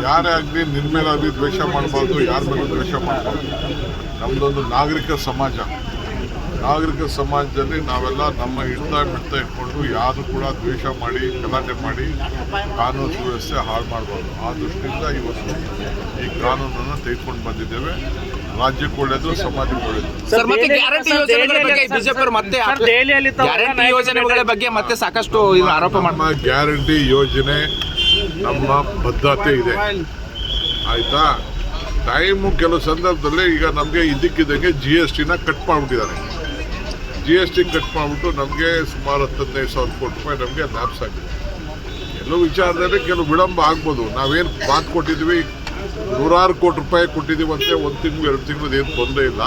ಯಾರೇ ಆಗಲಿ ನಿನ್ನ ಮೇಲಾಗಲಿ ದ್ವೇಷ ಮಾಡಬಾರ್ದು, ಯಾರ ಮೇಲೂ ದ್ವೇಷ ಮಾಡಬಾರ್ದು. ನಮ್ಮದೊಂದು ನಾಗರಿಕ ಸಮಾಜ. ನಾಗರಿಕ ಸಮಾಜದಲ್ಲಿ ನಾವೆಲ್ಲ ನಮ್ಮ ಹಿಡ್ತಾ ಇಟ್ಕೊಂಡು ಯಾರು ಕೂಡ ದ್ವೇಷ ಮಾಡಿ ಗಲಾಟೆ ಮಾಡಿ ಕಾನೂನು ಸುವ್ಯವಸ್ಥೆ ಹಾಳು ಮಾಡಬಾರ್ದು. ಆ ದೃಷ್ಟಿಯಿಂದ ಇವತ್ತು ಈ ಕಾನೂನನ್ನು ತೆಗೆದುಕೊಂಡು ಬಂದಿದ್ದೇವೆ. ರಾಜ್ಯಕ್ಕೆ ಒಳ್ಳೆಯದು, ಸಮಾಜಕ್ಕೆ ಒಳ್ಳೆಯದು. ಸರ್, ಮತ್ತೆ ಗ್ಯಾರಂಟಿ ಯೋಜನೆಗಳ ಬಗ್ಗೆ ಬಿಜೆಪಿ ಮತ್ತೆ ಗ್ಯಾರಂಟಿ ಯೋಜನೆಗಳ ಬಗ್ಗೆ ಮತ್ತೆ ಸಾಕಷ್ಟು ಆರೋಪ ನಮ್ಮ ಗ್ಯಾರಂಟಿ ಯೋಜನೆ ನಮ್ಮ ಬದ್ಧತೆ ಇದೆ, ಆಯ್ತಾ. ಟೈಮು ಕೆಲವು ಸಂದರ್ಭದಲ್ಲಿ ಈಗ ನಮಗೆ ಇದ್ದಕ್ಕಿದ್ದಂಗೆ GSTನ ಕಟ್ ಮಾಡಿಬಿಟ್ಟಿದ್ದಾರೆ. GST ಕಟ್ ಮಾಡಿಬಿಟ್ಟು ನಮಗೆ ಸುಮಾರು 15,000 ಕೋಟಿ ರೂಪಾಯಿ ನಮಗೆ ಲ್ಯಾಪ್ಸ್ ಆಗಿದೆ. ಕೆಲವು ವಿಚಾರದಲ್ಲಿ ಕೆಲವು ವಿಳಂಬ ಆಗ್ಬೋದು. ನಾವೇನು ಮಾತು ಕೊಟ್ಟಿದ್ವಿ, ನೂರಾರು ಕೋಟಿ ರೂಪಾಯಿ ಕೊಟ್ಟಿದ್ದೀವಂತೆ, 1 ತಿಂಗಳು 2 ತಿಂಗಳು ಏನು ತೊಂದರೆ ಇಲ್ಲ,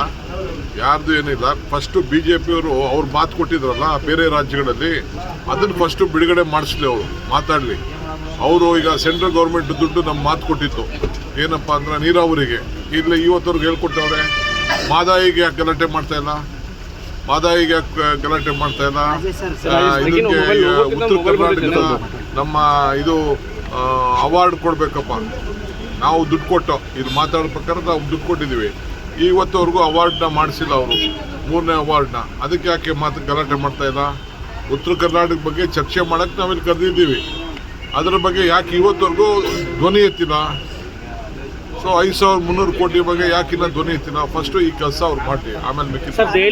ಯಾರ್ದು ಏನಿಲ್ಲ. ಫಸ್ಟು BJPಯವರು ಅವ್ರು ಮಾತು ಕೊಟ್ಟಿದ್ರಲ್ಲ ಬೇರೆ ರಾಜ್ಯಗಳಲ್ಲಿ, ಅದನ್ನು ಫಸ್ಟು ಬಿಡುಗಡೆ ಮಾಡಿಸ್ಲಿ, ಅವರು ಮಾತಾಡಲಿ. ಅವರು ಈಗ ಸೆಂಟ್ರಲ್ ಗೌರ್ಮೆಂಟ್ ದುಡ್ಡು ನಮ್ಮ ಮಾತು ಕೊಟ್ಟಿತ್ತು, ಏನಪ್ಪ ಅಂದ್ರೆ ನೀರಾವರಿಗೆ. ಇಲ್ಲಿ ಇವತ್ತವ್ರಿಗೆ ಹೇಳ್ಕೊಟ್ಟವ್ರೆ. ಮಾದಾಯಿಗೆ ಯಾಕೆ ಗಲಾಟೆ ಮಾಡ್ತಾ ಇಲ್ಲ, ಮಾದಾಯಿಗೆ ಯಾಕೆ ಗಲಾಟೆ ಮಾಡ್ತಾ ಇಲ್ಲ. ಇದಕ್ಕೆ ಉತ್ತರ ಕರ್ನಾಟಕದ ನಮ್ಮ ಇದು ಅವಾರ್ಡ್ ಕೊಡಬೇಕಪ್ಪ. ನಾವು ದುಡ್ಡು ಕೊಟ್ಟು ಇದು ಮಾತಾಡೋ ಪ್ರಕಾರ ನಾವು ದುಡ್ಡು ಕೊಟ್ಟಿದ್ದೀವಿ. ಇವತ್ತವರೆಗೂ ಅವಾರ್ಡ್ನ ಮಾಡಿಸಿಲ್ಲ ಅವರು, 3ನೇ ಅವಾರ್ಡ್ನ. ಅದಕ್ಕೆ ಯಾಕೆ ಗಲಾಟೆ ಮಾಡ್ತಾ ಇಲ್ಲ. ಉತ್ತರ ಕರ್ನಾಟಕ ಬಗ್ಗೆ ಚರ್ಚೆ ಮಾಡೋಕ್ಕೆ ನಾವಿಲ್ಲಿ ಕರೆದಿದ್ದೀವಿ. ಅದರ ಬಗ್ಗೆ ಯಾಕೆ ಇವತ್ತವರೆಗೂ ಧ್ವನಿ ಎತ್ತಿಲ್ಲ. ಸೊ 5,300 ಕೋಟಿ ಬಗ್ಗೆ ಯಾಕಿನ್ನ ಧ್ವನಿ ಎತ್ತಿಲ್ಲ. ಫಸ್ಟು ಈ ಕೆಲಸ ಅವ್ರು ಮಾಡಿ, ಆಮೇಲೆ